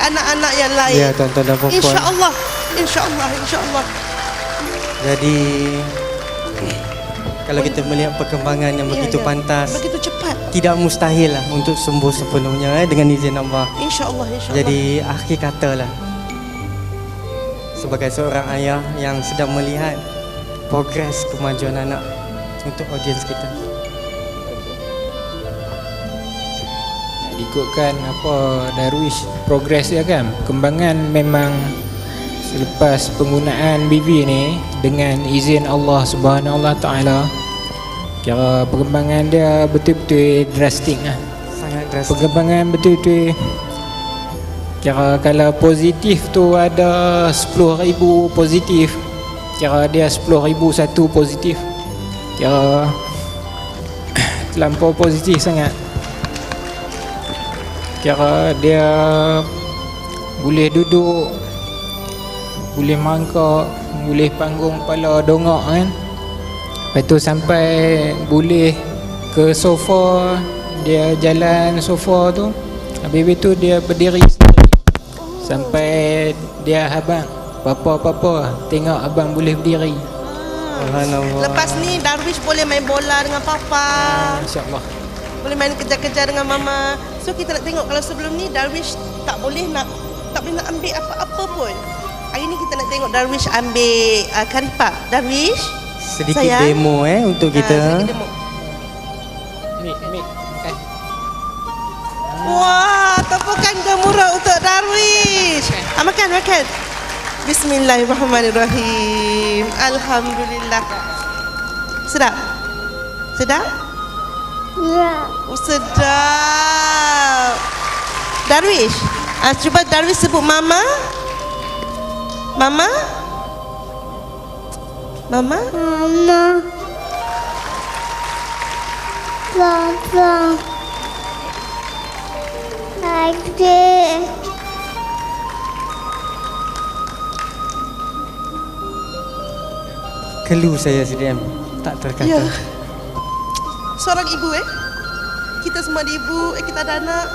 anak-anak yang lain. Ya, tuan-tuan dan puan-puan. InsyaAllah, insyaAllah, insyaAllah. Jadi kalau kita melihat perkembangan yang begitu pantas, begitu cepat, tidak mustahil lah untuk sembuh sepenuhnya dengan izin Allah. InsyaAllah, insyaAllah. Jadi akhir kata lah, sebagai seorang ayah yang sedang melihat progres kemajuan anak untuk audiens kita. Ikutkan apa Darwish progres dia kan, perkembangan memang selepas penggunaan BV ni dengan izin Allah Subhanahu Wa Taala, kira perkembangan dia betul-betul drastik lah. Sangat drastik. Perkembangan betul-betul, kira kalau positif tu ada 10,000 positif, kira dia 10,000 satu positif, kira terlampau positif sangat. Kira dia boleh duduk, boleh mangkak, boleh panggung kepala dongak kan. Lepas tu sampai boleh ke sofa, dia jalan sofa tu. Habis tu dia berdiri sendiri. Sampai dia abang, papa tengok abang boleh berdiri. Lepas ni Darwish boleh main bola dengan papa. InsyaAllah. Boleh main kejar-kejar dengan mama. So kita nak tengok kalau sebelum ni Darwish tak boleh nak ambil apa-apa pun. Hari ni kita nak tengok Darwish ambil karipap. Darwish, sedikit sayang, demo untuk kita. sedikit demo. Mik. Wah, tepukan gemuruh untuk Darwish. Makan. Bismillahirrahmanirrahim. Alhamdulillah. Sedap? Ya. Oh, sedap. Darwish, cuba Darwish sebut mama. Mama. Mama. Papa. Adik. Kelu saya CDM, tak terkata. Ya. Seorang ibu kita semua ada ibu, kita ada anak,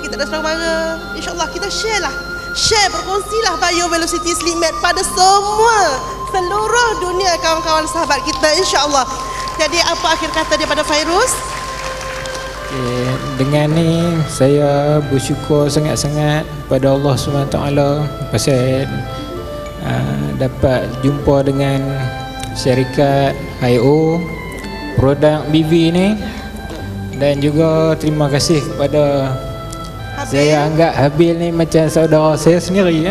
kita ada seorang mara. InsyaAllah kita share berkongsilah Bio Velocity Sleep Mat pada seluruh dunia kawan-kawan sahabat kita, insyaAllah. Jadi apa akhir kata daripada Fairuz? Dengan ni saya bersyukur sangat-sangat pada Allah SWT pasal dapat jumpa dengan syarikat IO produk BV ni, dan juga terima kasih kepada Habil. Saya anggap Habil ni macam saudara saya sendiri.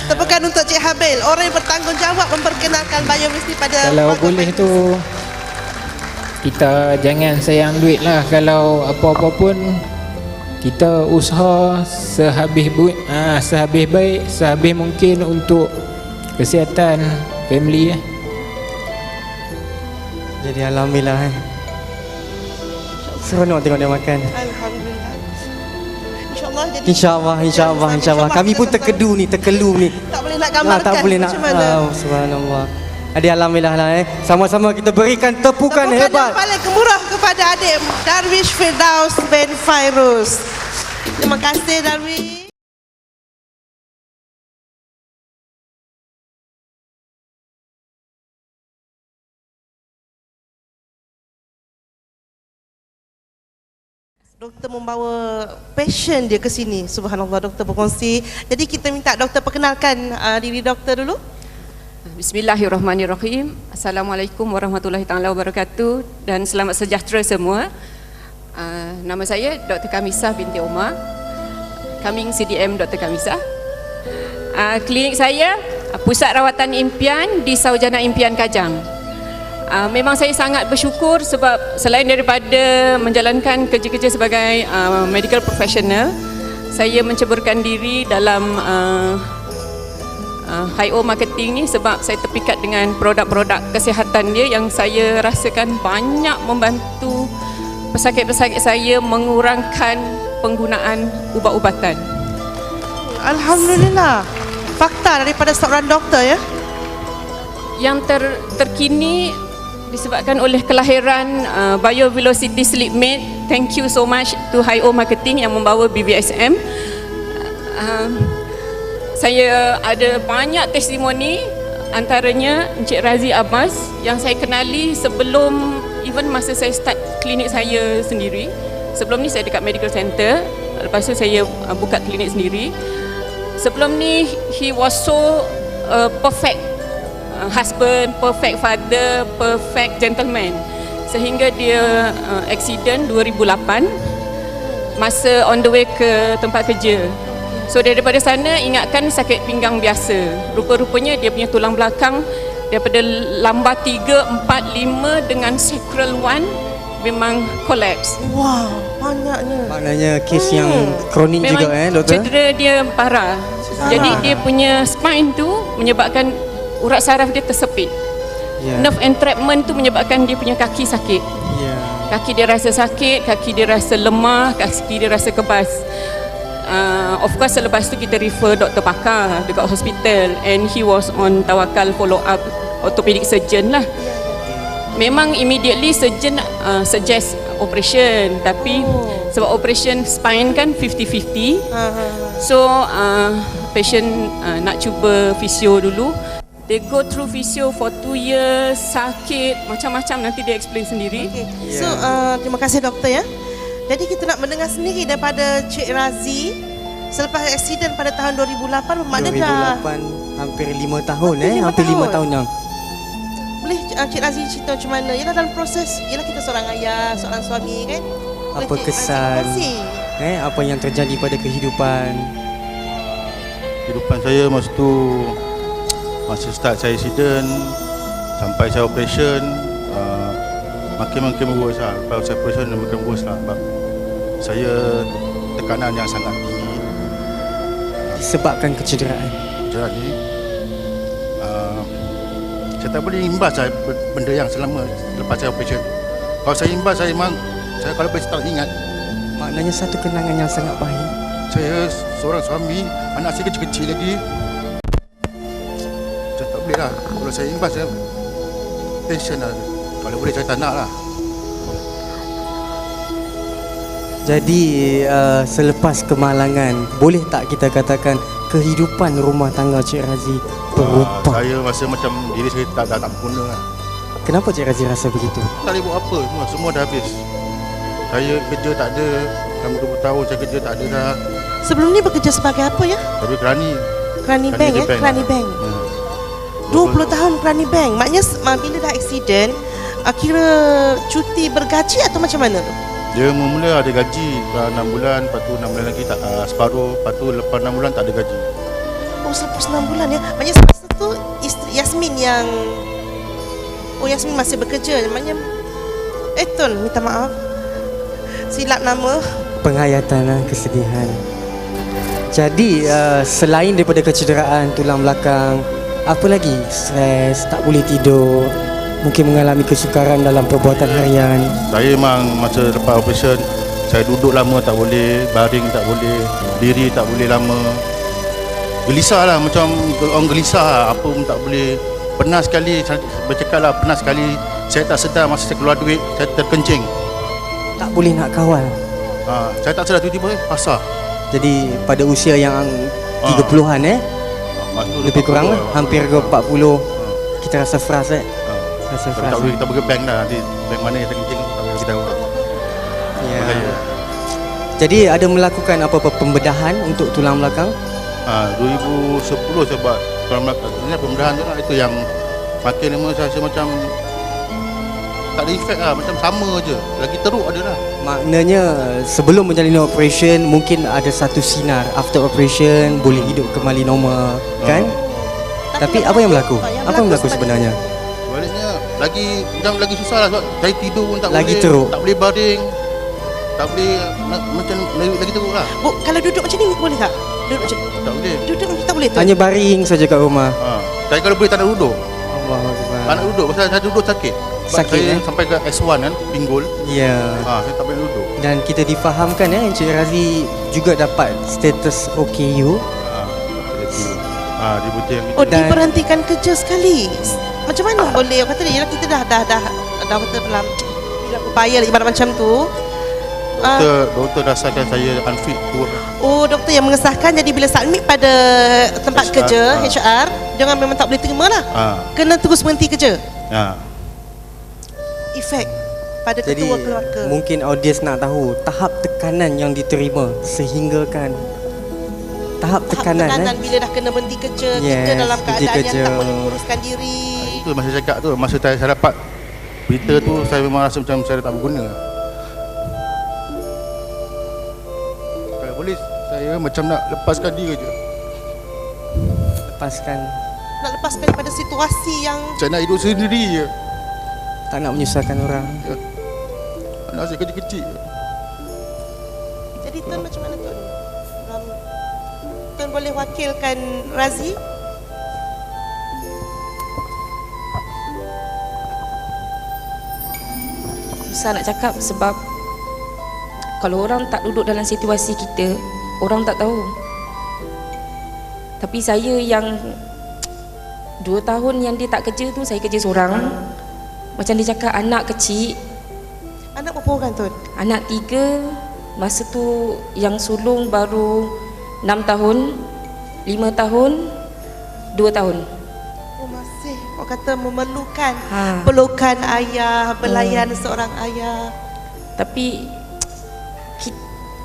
Tepukan untuk Cik Habil, orang yang bertanggungjawab memperkenalkan Bio Velocity pada Kalau keluarga boleh Fairuz. tu kita jangan sayang duit lah. Kalau apa-apa pun kita usaha sehabis baik, sehabis mungkin untuk kesihatan family. Jadi alhamdulillah. Seronok tengok dia makan. Alhamdulillah. InsyaAllah. Jadi InsyaAllah. Kami pun terkelu ni. tak boleh nak gambarkan Tak boleh nak. macam mana. Subhanallah. Adik alhamdulillah lah Sama-sama kita berikan tepukan hebat. Yang paling gemuruh kepada adik Darwish Firdaus bin Fairuz. Terima kasih Darwish. Doktor membawa passion dia ke sini. Subhanallah, doktor berkongsi. Jadi kita minta doktor perkenalkan diri doktor dulu. Bismillahirrahmanirrahim. Assalamualaikum warahmatullahi taala wabarakatuh dan selamat sejahtera semua. Nama saya Dr. Kamisah binti Omar. Coming CDM Dr. Kamisah. Klinik saya Pusat Rawatan Impian di Saujana Impian Kajang. Memang saya sangat bersyukur sebab selain daripada menjalankan kerja-kerja sebagai medical professional, saya menceburkan diri dalam HIO marketing ni sebab saya terpikat dengan produk-produk kesihatan dia yang saya rasakan banyak membantu pesakit-pesakit saya mengurangkan penggunaan ubat-ubatan. Alhamdulillah. Fakta daripada seorang doktor ya. Yang terkini disebabkan oleh kelahiran Bio Velocity Sleep Mat thank you so much to Hi-O Marketing yang membawa BVSM. Saya ada banyak testimoni, antaranya Encik Razi Abbas yang saya kenali sebelum even masa saya start klinik saya sendiri. Sebelum ni saya dekat medical center, lepas tu saya buka klinik sendiri. Sebelum ni he was so perfect husband, perfect father, perfect gentleman, sehingga dia accident 2008 masa on the way ke tempat kerja. So daripada sana ingatkan sakit pinggang biasa. Rupa-rupanya dia punya tulang belakang daripada lambar 3, 4, 5 dengan sacral 1 memang collapse. Wow, banyaknya. Maknanya kes yang kronik Memang juga doktor. cedera dia parah. Jadi dia punya spine tu menyebabkan urat saraf dia tersepit. Nerve entrapment tu menyebabkan dia punya kaki sakit. Kaki dia rasa sakit, kaki dia rasa lemah, kaki dia rasa kebas. Of course selepas tu kita refer doktor pakar dekat hospital, and he was on tawakal follow up orthopedic surgeon lah. Memang immediately surgeon suggest operation, tapi sebab operation spine kan 50-50, so patient nak cuba fisio dulu. They go through physio for 2 years, sakit macam-macam, nanti dia explain sendiri. So terima kasih doktor ya. Jadi kita nak mendengar sendiri daripada Cik Razi selepas aksiden pada tahun 2008, bermakna dah 2008 hampir 5 tahun Hampir 5 hampir 5 tahun dah. Boleh Cik Razi cerita macam mana? Yalah dalam proses, yalah kita seorang ayah, seorang suami kan. Boleh Apa Cik kesan? Razi kongsi? Apa yang terjadi pada kehidupan saya masa tu, masa start saya accident sampai saya operation, makin buruk lah. Lepas saya operation makin buruk lah, sebab saya tekanan yang sangat tinggi disebabkan kecederaan. Kecederaan ni saya tak boleh imbas lah benda yang selama lepas saya operation. Kalau saya imbas, saya memang kalau boleh tak ingat. Maknanya satu kenangan yang sangat baik. Saya seorang suami, anak saya kecil-kecil lagi. Saya tak boleh lah. Kalau saya imbas, saya tension lah. Kalau boleh saya tak nak lah. Jadi selepas kemalangan, boleh tak kita katakan kehidupan rumah tangga Cik Razi berubah? Saya rasa macam diri saya tak berguna lah. Kenapa Cik Razi rasa begitu? Tak boleh buat apa, semua dah habis. Saya kerja tak ada, selama 20 tahun saya kerja tak ada dah. Sebelum ni bekerja sebagai apa ya? Tapi Kerani Bank ya? Kerani Bank. 20 tahun Kerani Bank. Maknanya bila dah aksiden, kira cuti bergaji atau macam mana tu? Dia mula ada gaji 6 bulan, lepas tu 6 bulan lagi tak separuh, lepas tu lepas 6 bulan tak ada gaji. Oh, selepas 6 bulan ya. Maknanya semasa tu isteri Yasmin yang Yasmin masih bekerja. Maknanya Tun, minta maaf, silap nama. Penghayatan, kesedihan. Jadi selain daripada kecederaan tulang belakang, apa lagi? Stres, tak boleh tidur, mungkin mengalami kesukaran dalam perbuatan harian. Saya memang masa lepas operation, saya duduk lama tak boleh, baring tak boleh, diri tak boleh lama. Gelisah lah, macam orang gelisah lah, apa pun tak boleh. Pernah sekali, saya bercakap lah, pernah sekali saya tak sedar masa saya keluar duit, saya terkencing. Tak boleh nak kawal. Saya tak sedar, tiba-tiba basah. Jadi pada usia yang 30-an lebih kurang lah, hampir ke 40, kita rasa frust rasa Tapi frust. tak boleh kita pergi bank dah, nanti bank mana yang terkencing tak boleh kita tahu. Ya. Saya Jadi ada melakukan apa-apa pembedahan untuk tulang belakang? 2010 saya buat tulang belakang. Ini pembedahan tu lah, itu yang makin lama saya rasa macam tak ada efek lah, macam sama je, lagi teruk ada lah. Maknanya sebelum menjalani operation mungkin ada satu sinar, after operation boleh hidup kembali normal, kan? Tapi apa yang berlaku? Apa yang berlaku sebenarnya? Sebaliknya lagi susah lah, sebab saya tidur pun tak Lagi boleh, teruk. tak boleh baring, tak boleh macam lagi teruk lah. Bu, kalau duduk macam ni boleh tak? Duduk macam ni. Tak boleh. Duduk macam tak boleh tu. Hanya baring saja kat rumah. Saya kalau boleh tak nak duduk. Allahuakbar. Tak nak duduk, pasal saya duduk sakit. Sebab Sakit, saya sampai ke S1 kan, pinggul. Ya. Saya tak boleh duduk. Dan kita difahamkan Encik Razi juga dapat status OKU. Di butih yang Oh, Dan- diberhentikan kerja sekali. Macam mana boleh? Kata dia, kita dah kata dalam bila upaya lagi macam tu. Doktor rasakan saya unfit to work. Oh, doktor yang mengesahkan, jadi bila submit pada tempat HR, kerja, HR, jangan memang tak boleh terima lah. Kena terus berhenti kerja. Efek pada Jadi ketua keluarga. mungkin audiens nak tahu tahap tekanan yang diterima sehinggakan tahap tekanan, bila dah kena berhenti kerja, Yes, kita dalam berhenti keadaan yang kerja. tak boleh menguruskan diri. Itu masa saya cakap tu, masa saya dapat berita tu, saya memang rasa macam saya dah tak berguna. Kalau boleh, saya macam nak lepaskan diri je. lepaskan, Nak lepaskan pada situasi yang Saya nak hidup sendiri je. tak nak menyusahkan orang. Anak saya kecil-kecil. jadi Tun macam mana Tun? Tun boleh wakilkan Razi? Susah nak cakap sebab kalau orang tak duduk dalam situasi kita, orang tak tahu. Tapi saya yang 2 tahun yang dia tak kerja tu, saya kerja seorang. Macam dia cakap, anak kecil, Anak berapa orang Tun? anak 3. Masa tu yang sulung baru 6 tahun, 5 tahun, 2 tahun. Oh, masih kau kata memerlukan Ha. pelukan ayah, belayan seorang ayah. Tapi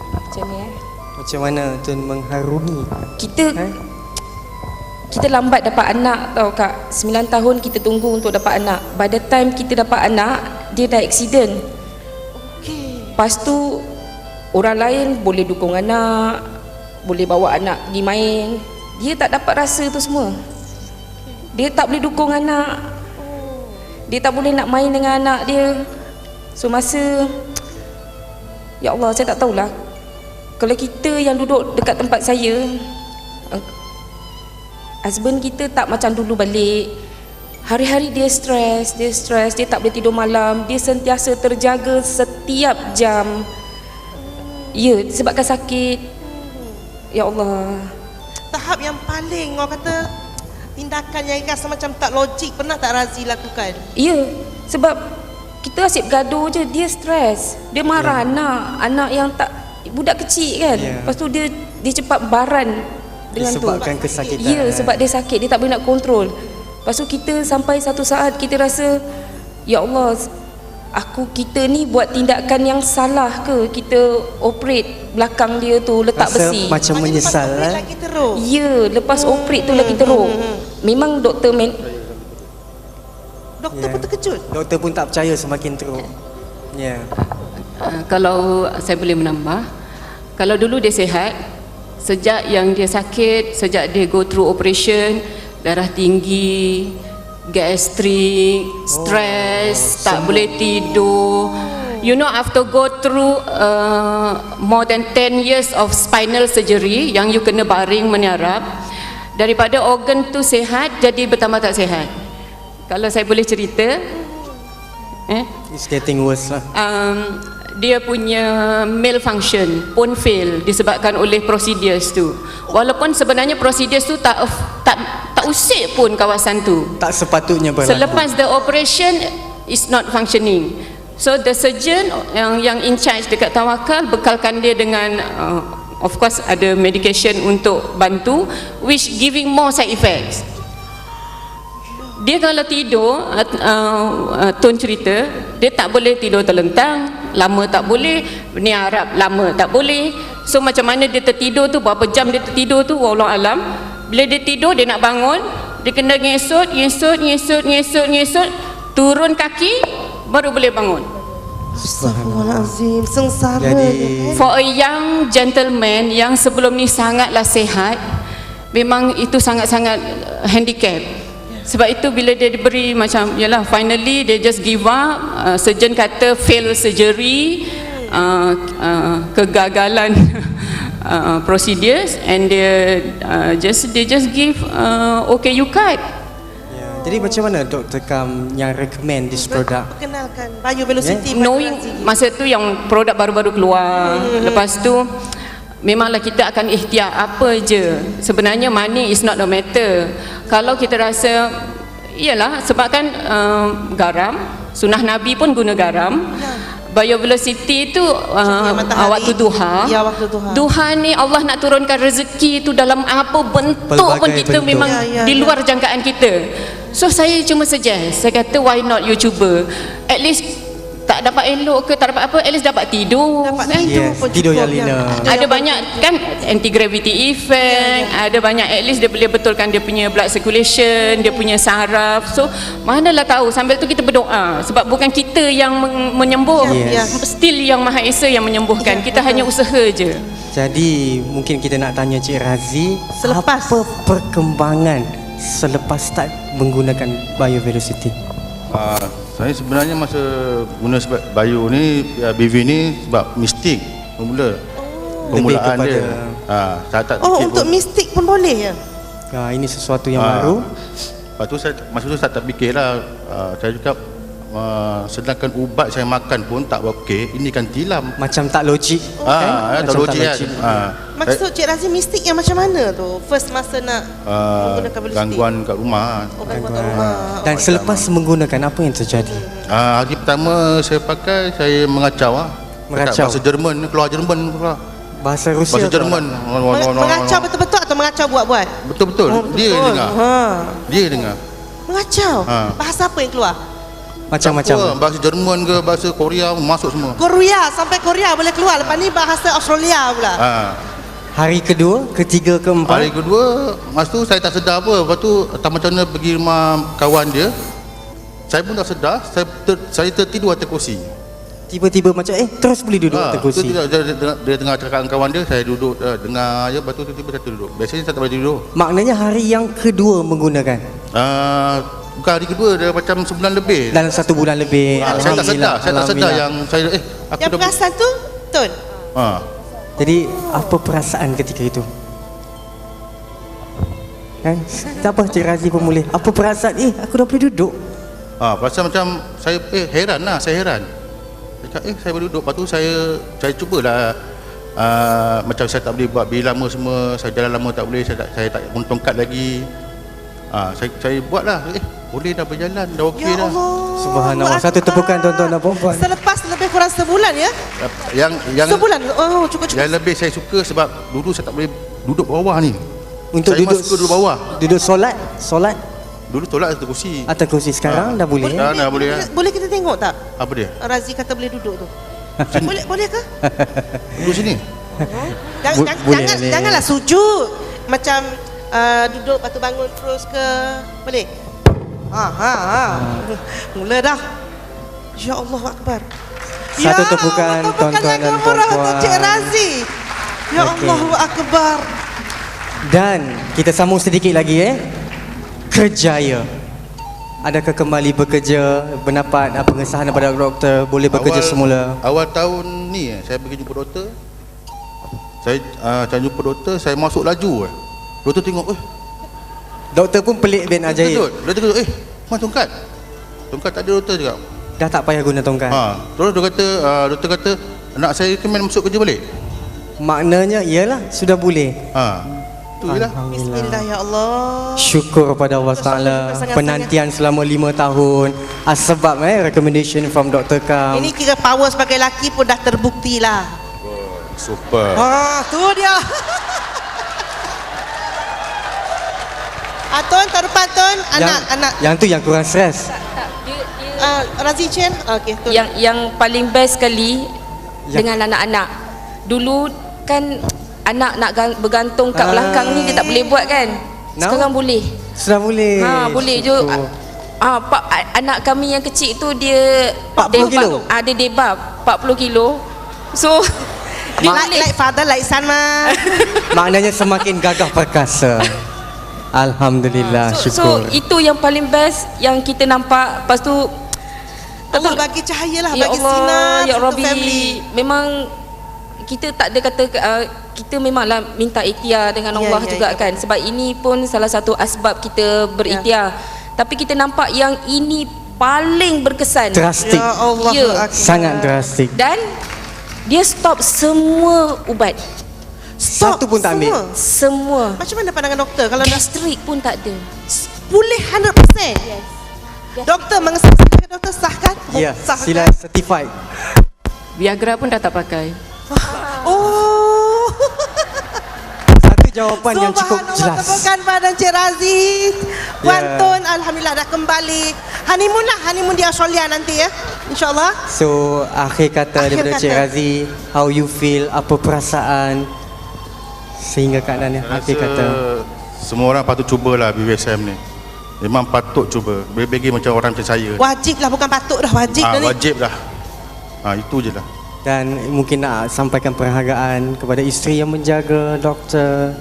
macam ni Macam mana Tun mengharungi? kita lambat dapat anak tau Kak. 9 tahun kita tunggu untuk dapat anak. By the time kita dapat anak, dia dah accident. Okey. Lepas tu orang lain boleh dukung anak, boleh bawa anak pergi main. Dia tak dapat rasa tu semua. Dia tak boleh dukung anak. Dia tak boleh nak main dengan anak dia. So masa, ya Allah, saya tak tahulah. Kalau kita yang duduk dekat tempat saya, husband kita tak macam dulu balik. Hari-hari dia stres, dia tak boleh tidur malam, dia sentiasa terjaga setiap jam. Ya, disebabkan sakit. Ya Allah. Tahap yang paling kau kata tindakan yang rasa macam tak logik, pernah tak Razi lakukan? Ya, sebab kita asyik gaduh je, dia stres. Dia marah anak yang tak, budak kecil kan. Lepas tu dia cepat baran dengan Disebabkan tu. kesakitan. Ya, sebab dia sakit, dia tak boleh nak kontrol. Lepas tu kita sampai satu saat kita rasa, ya Allah, kita ni buat tindakan yang salah ke? Kita operate belakang dia tu, letak Rasa besi. macam menyesal Lagi teruk. Ya, lepas operate tu lagi teruk. Memang doktor Doktor pun terkejut. Doktor pun tak percaya, semakin teruk. Ya. Kalau saya boleh menambah, kalau dulu dia sihat, sejak yang dia sakit, sejak dia go through operation, darah tinggi, gastrik, stres, tak boleh tidur. You know, after go through more than 10 years of spinal surgery, yang you kena baring meniarap, daripada organ tu sihat jadi bertambah tak sihat. Kalau saya boleh cerita, It's getting worse lah. dia punya malfunction pun fail disebabkan oleh procedures tu. Walaupun sebenarnya procedures tu tak usik pun kawasan tu. Tak sepatutnya berlaku. Selepas the operation is not functioning. So the surgeon yang in charge dekat Tawakal bekalkan dia dengan of course ada medication untuk bantu, which giving more side effects. Dia kalau tidur, Tun cerita, dia tak boleh tidur terlentang, lama tak boleh, berniarap lama tak boleh. So macam mana dia tertidur tu, berapa jam dia tertidur tu, wallahu alam. Bila dia tidur, dia nak bangun, dia kena ngesut, turun kaki, baru boleh bangun. Astaghfirullahalazim, sengsara. Jadi For a young gentleman yang sebelum ni sangatlah sihat, memang itu sangat-sangat handicap. Sebab itu bila dia diberi macam, yalah, finally they just give up. Surgeon kata fail surgery, kegagalan procedures, and they just give okay, you cut. jadi macam mana Dr. Kam yang recommend this product? Perkenalkan Bio Velocity. Knowing masa tu yang produk baru-baru keluar, lepas tu memanglah kita akan ikhtiar apa je. Sebenarnya money is not a matter. Kalau kita rasa, iyalah, sebab kan garam, sunnah Nabi pun guna garam. Biovelocity tu matahari. waktu duha. Ya, waktu duha. Duha ni Allah nak turunkan rezeki tu dalam apa bentuk pun Pelbagai kita bentuk. memang Ya, di luar jangkaan kita. So saya cuma suggest, saya kata why not YouTuber? At least tak dapat elok ke tak dapat apa, at least dapat tidur. Dapat kan? tidur Yes, pun tidur cukup, yang lina. Ada banyak kan anti-gravity effect, ada banyak, at least dia boleh betulkan dia punya blood circulation, dia punya saraf. So manalah tahu, sambil tu kita berdoa, sebab bukan kita yang menyembuh, Yes. still yang Maha Esa yang menyembuhkan. Kita hanya usaha je. Jadi mungkin kita nak tanya Cik Razi, Selepas. apa perkembangan selepas start menggunakan Biovelocity? Saya sebenarnya masa guna sebab bio ni, BV ni sebab mistik bermula. Permulaan Lebih dia. kepada- Saya tak Oh, fikir untuk pun. mistik pun boleh ya? Ini sesuatu yang baru. Lepas tu masa tu saya tak fikirlah. Saya cakap sedangkan ubat saya makan pun tak okey, ini kan tilam. Macam tak logik. Tak Macam logik kan. Maksud Cik Razi mistik yang macam mana tu? First masa nak menggunakan velocity? Gangguan kat rumah. Oh, gangguan kat rumah. Dan selepas menggunakan, apa yang terjadi? Hari pertama saya pakai, saya mengacau Mengacau. Bahasa Jerman keluar Jerman keluar. Bahasa Rusia Bahasa ke? Jerman. Mengacau betul-betul atau mengacau buat-buat? Betul-betul. Oh, Dia betul. dengar. Dia dengar. Mengacau? Ha. Bahasa apa yang keluar? Macam-macam. Bahasa Jerman ke bahasa Korea masuk semua. Korea, sampai Korea boleh keluar. Lepas ni bahasa Australia pula. Hari kedua, ketiga, keempat. Hari kedua, masa tu saya tak sedar apa. Lepas tu tak macam mana pergi rumah kawan dia. Saya pun tak sedar, saya tertidur atas kursi. Tiba-tiba macam terus boleh duduk atas kursi. Dia tengah cakap dengan kawan dia, saya duduk dengar je, lepas tu tiba-tiba saya duduk. Biasanya saya tak boleh duduk. Maknanya hari yang kedua menggunakan Bukan hari kedua, dia macam sebulan lebih. dalam 1 bulan lebih. Saya tak sedar, Alhamdulillah. yang saya aku Yang dah perasan tu, Tun? Jadi apa perasaan ketika itu? Kan? Tak apa, Cik Razi pun boleh. Apa perasaan? Aku dah boleh duduk. perasaan macam saya heran lah, saya heran. Saya cakap, saya boleh duduk. Lepas tu saya cubalah macam saya tak boleh buat bil lama semua, saya jalan lama tak boleh, saya tak guna tongkat lagi. Saya buatlah, boleh dah berjalan, dah okey Ya dah. Allah. Subhanallah. Satu tepukan tuan-tuan dan puan-puan. Selepas lebih kurang sebulan ya? Yang Sebulan? Oh, cukup-cukup. yang lebih saya suka sebab dulu saya tak boleh duduk bawah ni. Untuk Saya duduk suka duduk bawah. Duduk solat Dulu tolak atas kursi. atas kursi, sekarang dah boleh. Sekarang dah boleh. Boleh kita tengok tak? Apa dia? Razi kata boleh duduk tu. boleh ke? Duduk sini. Boleh. Janganlah sujud. Macam duduk lepas tu bangun terus ke? Boleh? Mula dah. Ya Allah Akbar. Satu tepukan, tuan-tuan dan puan-puan. Cik Razi. Ya Okey. Allah Akbar. Dan kita sambung sedikit lagi Kerjaya. Adakah kembali bekerja, mendapat pengesahan daripada doktor, boleh bekerja semula? Awal tahun ni saya pergi jumpa doktor. Saya jumpa doktor, saya masuk laju. Doktor tengok, Doktor pun pelik bin ajaib. Doktor kata, mana tongkat? Tongkat tak ada, doktor cakap. Dah tak payah guna tongkat. Terus doktor kata, nak saya recommend masuk kerja balik. Maknanya ialah sudah boleh. Tu je lah. Bismillah ya Allah. Syukur pada Allah Taala. Penantian selama 5 tahun. Sebab recommendation from Dr. Kam. Ini kira power sebagai lelaki pun dah terbukti lah. Super. Tu dia. Tun, tahun depan Tun, anak. Yang tu yang kurang stres. Razi Chen, okey Tun. Yang paling best sekali Ya. dengan anak-anak. Dulu kan anak nak bergantung kat belakang ni dia tak boleh buat kan. Now? Sekarang boleh. Sudah boleh. Boleh je. Syukur. Anak kami yang kecil tu dia 40 kilo? Dia debab 40 kilo. So dia like father, like son mah. Maknanya semakin gagah perkasa. Alhamdulillah, So syukur. itu yang paling best yang kita nampak. Lepas tu Allah bagi cahaya lah, ya bagi Allah, sinar ya untuk Rabbi, family. memang kita tak ada kata kita memanglah minta ikhtiar dengan Allah juga kan. Sebab ini pun salah satu asbab kita berikhtiar. Tapi kita nampak yang ini paling berkesan. Drastik. Ya Allah Ya. Akbar. Sangat drastik. Dan dia stop semua ubat. Satu pun tak ambil. Semua. Macam mana pandangan doktor kalau dah Gastrik pun tak ada. pulih 100%? Doktor mengesahkan, doktor sahkan? Ya, Sahkan. sila certified. Viagra pun dah tak pakai. Oh. Satu jawapan yang cukup jelas. Tepukan pada Encik Razi. Puan Ya. Tun, alhamdulillah dah kembali. Honeymoon lah, honeymoon di Australia nanti ya. InsyaAllah. So akhir kata Akhir daripada kata. Cik Razi, how you feel, apa perasaan sehingga keadaannya akhir kata. Semua orang patut cubalah BBSM ni. Memang patut cuba. Bagi macam orang macam saya. Wajib lah, bukan patut dah, wajib dah ni. Wajib dah. Itu je lah. Dan mungkin nak sampaikan penghargaan kepada isteri yang menjaga, doktor.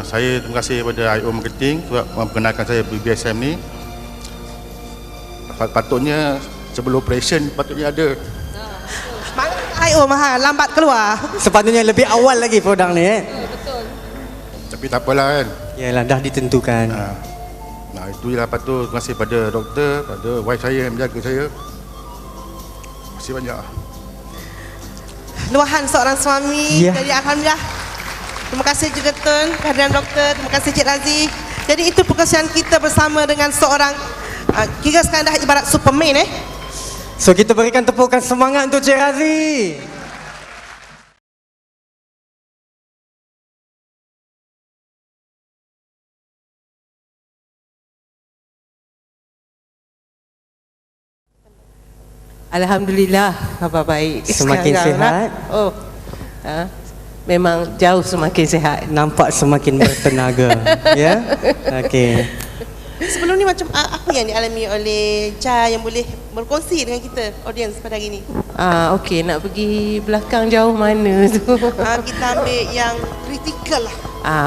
Saya terima kasih kepada IO Marketing sebab memperkenalkan saya BBSM ni. Patutnya sebelum operation patutnya ada. IO mahal, lambat keluar. Sepatutnya lebih awal lagi produk ni Tapi tak apalah kan. Yalah, dah ditentukan. Itu je lah patut. Terima kasih pada doktor, pada wife saya yang menjaga saya. Terima kasih banyak. Luahan seorang suami. Ya. Jadi alhamdulillah. Terima kasih juga Tun, kehadiran doktor. Terima kasih Cik Razi. Jadi itu perkongsian kita bersama dengan seorang kira sekarang dah ibarat Superman So kita berikan tepukan semangat untuk Cik Razi. Alhamdulillah, khabar baik. Semakin sekarang sihat. Oh, memang jauh semakin sihat. Nampak semakin bertenaga. Ya. Okey. Sebelum ni macam apa yang dialami oleh Cha yang boleh berkongsi dengan kita, audience pada hari ni? Okey, nak pergi belakang jauh mana tu? Kita ambil yang kritikal lah.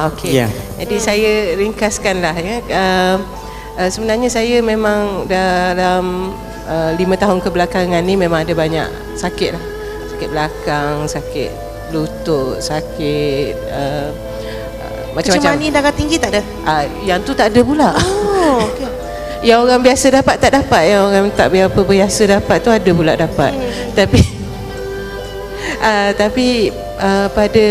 Okey. Ya. Jadi saya ringkaskanlah ya. Sebenarnya saya memang dalam 5 tahun kebelakangan ni memang ada banyak sakit lah. Sakit belakang, sakit lutut, sakit macam-macam. Macam ni darah tinggi tak ada? Yang tu tak ada pula. Oh, okay. Yang orang biasa dapat tak dapat, yang orang tak berapa biasa dapat tu ada pula dapat. Tapi pada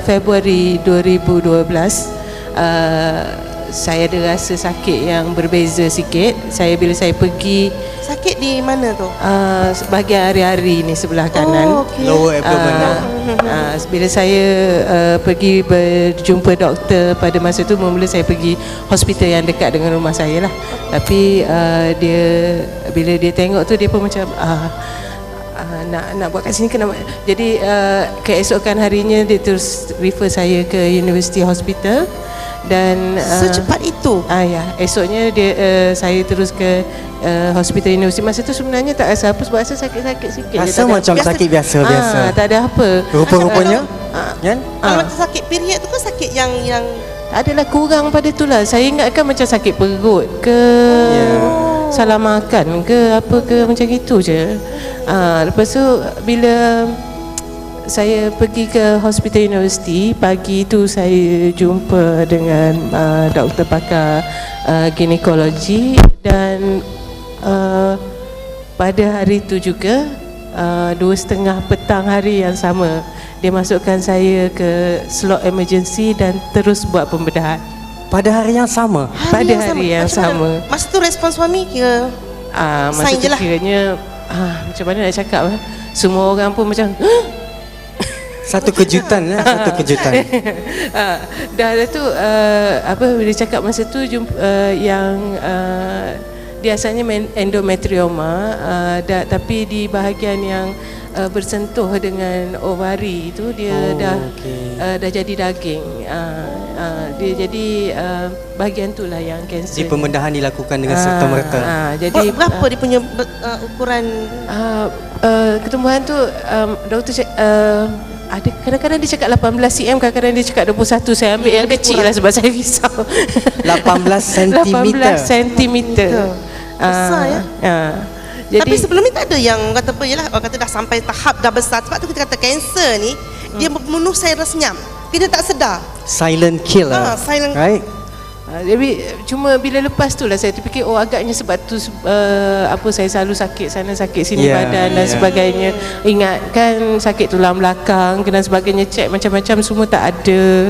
Februari 2012 saya ada rasa sakit yang berbeza sikit. Bila saya pergi Sakit di mana tu? Bahagian hari-hari ni sebelah kanan. Oh, okay. Lower abdomen. Bila saya pergi berjumpa doktor pada masa tu, mula saya pergi hospital yang dekat dengan rumah saya lah. Tapi bila dia tengok tu, dia pun macam nak buat kat sini ke nak buat. Jadi keesokan harinya dia terus refer saya ke University Hospital. Dan secepat itu? Ya, esoknya saya terus ke hospital universiti. Masa tu sebenarnya tak rasa apa sebab rasa sakit-sakit sikit. Rasa macam sakit biasa. Tak ada apa. Rupa-rupanya kan? Kalau macam sakit period tu kan sakit yang tak adalah, kurang pada tu lah. Saya ingatkan macam sakit perut ke salah makan ke apa ke, macam gitu je. Lepas tu bila saya pergi ke hospital universiti, pagi tu saya jumpa dengan doktor pakar ginekologi. Dan pada hari tu juga 2:30 petang hari yang sama, dia masukkan saya ke slot emergency dan terus buat pembedahan. Pada hari yang sama? Pada hari yang sama. Masa tu respon suami kira masa sign tu je lah. kiranya macam mana nak cakap, semua orang pun macam Satu kejutan lah, satu kejutan. dah tu bila cakap masa tu yang dia asalnya endometrioma, tapi di bahagian yang bersentuh dengan ovari itu dia dah jadi daging. Dia jadi bahagian itulah yang kanser. Jadi pembedahan dilakukan dengan serta-merta. Jadi berapa dia punya ukuran ketumbuhan tu doktor ada kadang-kadang dia cakap 18 cm, kadang-kadang dia cakap 21. Saya ambil yang kecil lah sebab saya risau. 18 cm. 18 cm. Besar ya. Jadi, tapi sebelum ni tak ada yang kata apa je lah, orang kata dah sampai tahap dah besar. Sebab tu kita kata kanser ni dia membunuh sairan senyam. Kita tak sedar. Silent killer. Silent. Right? Jadi cuma bila lepas tu lah saya terfikir, agaknya sebab tu saya selalu sakit sana sakit sini badan dan sebagainya. Ingat kan sakit tulang belakang dan sebagainya, cek macam-macam semua tak ada.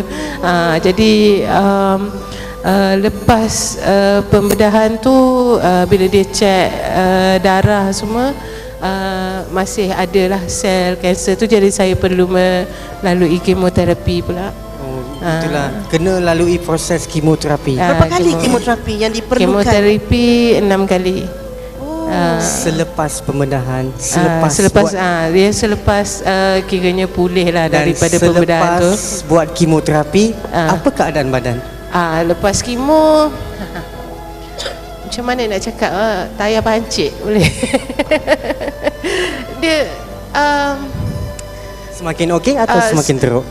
Jadi lepas pembedahan tu, bila dia cek darah semua, masih adalah sel kanser tu, jadi saya perlu melalui kemoterapi pula. Itulah kena lalui proses kemoterapi. Berapa kali kemoterapi yang diperlukan? Kemoterapi 6 kali. Selepas pembedahan, selepas kiranya pulih lah daripada pembedahan tu. Selepas buat kemoterapi, apa keadaan badan? Lepas kemo macam mana nak cakap, tayar pancit boleh. Dia semakin okey atau semakin teruk?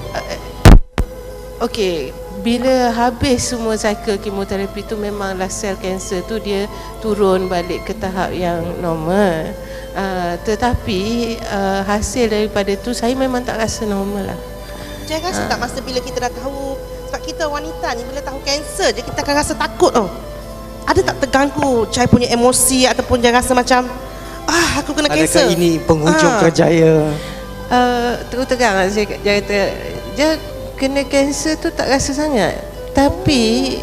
Okey, bila habis semua cycle kemoterapi tu, memanglah sel kanser tu dia turun balik ke tahap yang normal. Tetapi hasil daripada tu saya memang tak rasa normal lah. Jangan rasa tak masa bila kita dah tahu, sebab kita wanita ni bila tahu kanser je kita akan rasa takut tau. Ada tak terganggu Cai punya emosi ataupun jangan rasa macam aku kena kanser? Adakah ini penghujung kerjaya? Terus terang saya kata dia kena kanser tu tak rasa sangat. Tapi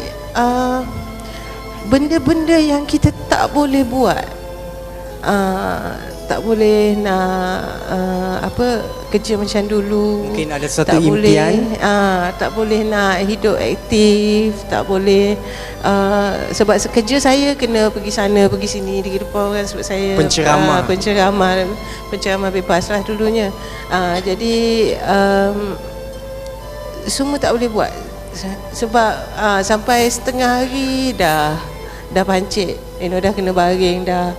benda-benda yang kita tak boleh buat, tak boleh nak kerja macam dulu. Mungkin ada satu tak impian. Tak boleh nak hidup aktif, tak boleh sebab kerja saya kena pergi sana pergi sini di depan orang, sebab saya penceramah bebas lah dulunya. Jadi semua tak boleh buat sebab sampai setengah hari dah pancit, dah kena baring dah.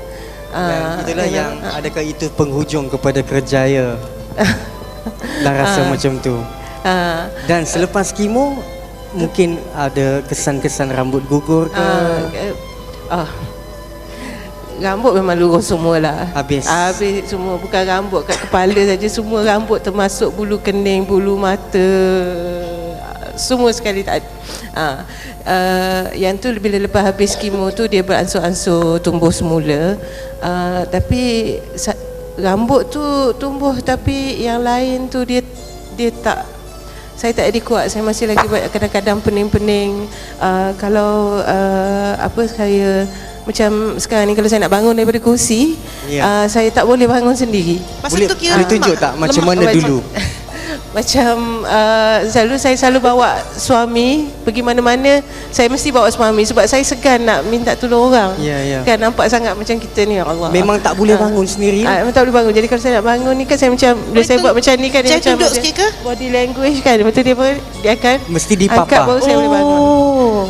Itulah yang adakah itu penghujung kepada kerjaya? Dah rasa macam tu. Dan selepas kemo mungkin ada kesan-kesan rambut gugur ke? Rambut memang lurus semualah. Habis semua, bukan rambut kat kepala saja, semua rambut termasuk bulu kening, bulu mata, semua sekali tak ada. Yang tu bila lepas habis kemo tu dia beransur-ansur tumbuh semula. Tapi rambut tu tumbuh, tapi yang lain tu dia tak, saya tak ada kuat. Saya masih lagi kadang-kadang pening-pening. Kalau saya macam sekarang ni, kalau saya nak bangun daripada kursi, saya tak boleh bangun sendiri. Boleh tunjuk tak macam mana dulu? Macam saya selalu bawa suami pergi mana-mana, saya mesti bawa suami sebab saya segan nak minta tolong orang. Kan nampak sangat macam kita ni, Allah. Memang tak boleh bangun sendiri. Memang tak boleh bangun. Jadi kalau saya nak bangun ni kan, saya macam bila saya buat macam ni kan, dia macam duduk sikit ke? Body language kan, betul dia akan mesti angkat dipapah. baru saya boleh bangun.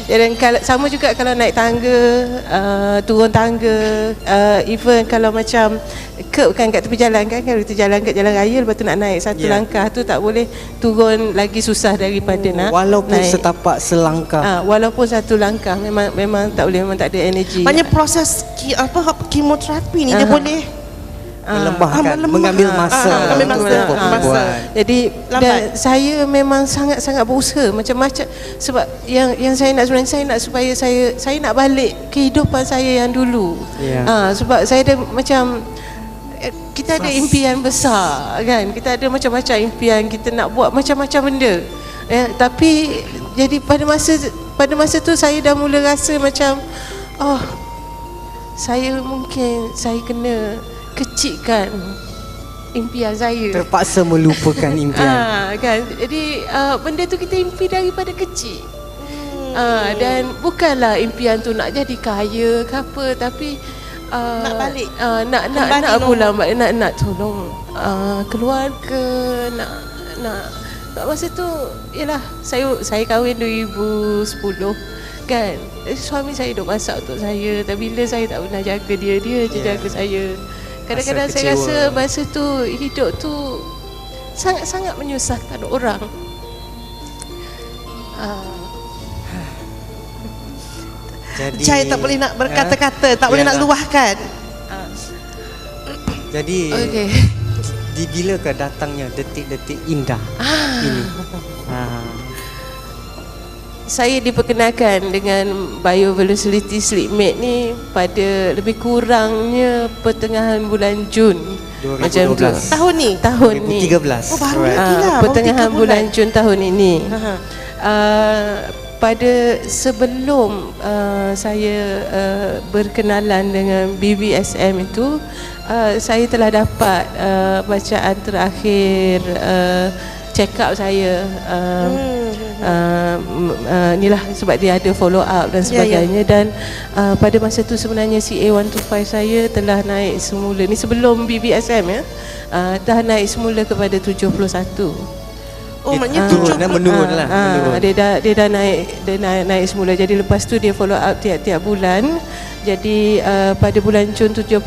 Dan kalau sama juga kalau naik tangga, turun tangga, even kalau macam curb kan kat tepi jalan kan, kalau kita jalan kat jalan raya, lepas tu nak naik satu langkah tu tak boleh turun, lagi susah daripada nak walaupun naik. setapak selangkah. Walaupun satu langkah memang tak boleh, memang tak ada energi. Banyak proses kemoterapi ni dia boleh melembahkan, mengambil masa. Jadi saya memang sangat-sangat berusaha macam-macam, sebab yang saya nak sebenarnya, saya nak supaya saya nak balik kehidupan saya yang dulu. Sebab saya ada macam, kita ada impian besar kan, kita ada macam-macam impian, kita nak buat macam-macam benda. Tapi jadi pada masa tu saya dah mula rasa macam saya kena kecilkan impian saya. Terpaksa melupakan impian. Kan. Jadi benda tu kita impi daripada kecil. Dan bukanlah impian tu nak jadi kaya ke apa, tapi nak balik, nak pulang balik, nak tolong keluarga, nak masa tu ialah saya kahwin 2010 kan. Suami saya duk masak untuk saya, tapi bila saya tak pernah jaga dia je jaga saya. Kadang-kadang saya rasa masa tu hidup tu sangat-sangat menyusahkan orang. Jadi Cai tak boleh nak berkata-kata, tak boleh nak luahkan. Jadi di bilakah datangnya detik-detik indah ini? Saya diperkenalkan dengan BioVelocity Sleepmate ni pada lebih kurangnya pertengahan bulan Jun 2012. macam tu. Tahun ni? Tahun ni. 2013. Baru lagi lah. Pertengahan bulan Jun tahun ini. pada sebelum saya berkenalan dengan BBSM itu, saya telah dapat bacaan terakhir check up saya. Inilah sebab dia ada follow up dan sebagainya. Dan pada masa tu sebenarnya CA125 saya telah naik semula, ni sebelum BBSM ya, telah naik semula kepada 71. Oh, maknanya menurun lah. Dia dah naik semula. Jadi lepas tu dia follow up tiap-tiap bulan. Jadi pada bulan Jun 71,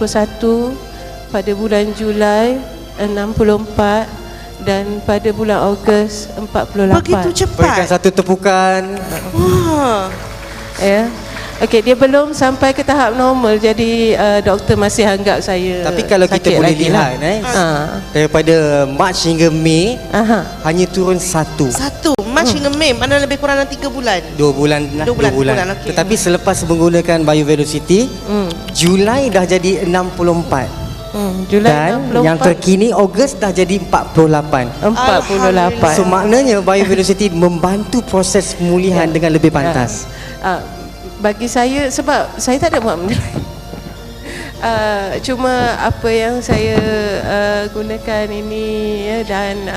pada bulan Julai 64 dan pada bulan Ogos 48. Begitu cepat. Berikan satu tepukan. Wah. Ya. Okey, dia belum sampai ke tahap normal. Jadi doktor masih anggap saya Tapi kalau kita sakit boleh lagi lihat daripada Mac hingga Mei hanya turun satu. Mac hingga Mei, mana lebih kurang dalam 3 bulan. 2 bulan lah. 2 bulan, okey. Tetapi selepas menggunakan BioVelocity, Julai dah jadi 64. Julai Dan 64. yang terkini Ogos dah jadi 48. 48. So maknanya BioVelocity membantu proses pemulihan dengan lebih pantas. Bagi saya, sebab saya tak ada buat benda cuma apa yang saya gunakan ini ya, dan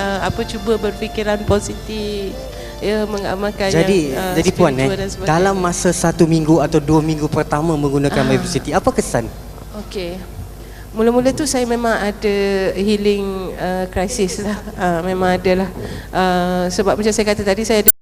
cuba berfikiran positif ya, mengamalkan Jadi Puan spiritual dan sebagainya. dalam masa 1 minggu atau 2 minggu pertama menggunakan BioVelocity, apa kesan? Okey. Mula-mula tu saya memang ada healing crisis lah. Memang ada lah. Sebab macam saya kata tadi, saya ada